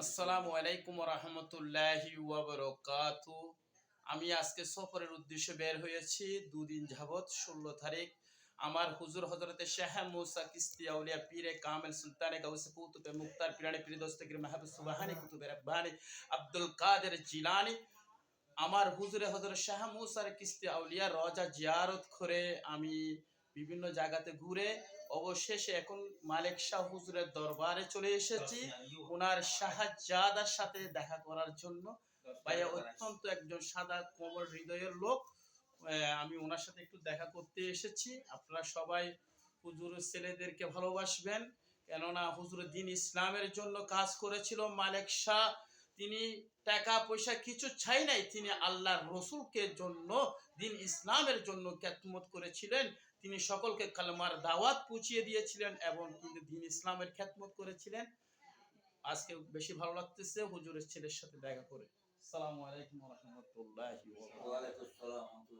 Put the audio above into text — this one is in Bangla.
আসসালামু আলাইকুম ওয়া রাহমাতুল্লাহি ওয়া বারাকাতুহু। আমি আজকে সফরের উদ্দেশ্যে বের হয়েছি দুদিন যাবত। 16 তারিখ আমার হুজুর হযরতে শাহ মুসা চিশতি আউলিয়া পীরে কামিল সুলতানে গাউসে কুতুবে মুক্তার পীরানে পীর দস্তগীর মাহবুব সুবহানী কুতুবে রব্বানী আব্দুল কাদের জিলানী আমার হুজুরে হযরত শাহ মুসার চিশতি আউলিয়া রওজা জিয়ারত করে আমি বিভিন্ন জায়গাতে ঘুরে অবশেষে এখন মালিক শাহ হুজুরের দরবারে চলে এসেছি ওনার শাহজাদার সাথে দেখা করার জন্য। ভাইয়া অত্যন্ত একজন সাদা কোমল হৃদয়ের লোক। আমি ওনার সাথে একটু দেখা করতে এসেছি। আপনারা সবাই হুজুরের ছেলেদেরকে ভালোবাসবেন, কেননা হুজুর দ্বীন ইসলামের জন্য কাজ করেছিল মালিক শাহ। তিনি টাকা পয়সা কিছু চাই নাই, তিনি আল্লাহর রসুলকে জন্য দ্বীন ইসলামের জন্য খেদমত করেছিলেন। তিনি সকলকে কালেমার দাওয়াত পৌঁছিয়ে দিয়েছিলেন এবং তিনি দ্বীন ইসলামের খেদমত করেছিলেন। আজকে বেশি ভালো লাগতেছে হুজুরের ছেলের সাথে দেখা করে। আসসালামু আলাইকুম ওয়া রাহমাতুল্লাহি ওয়া বারাকাতুহু।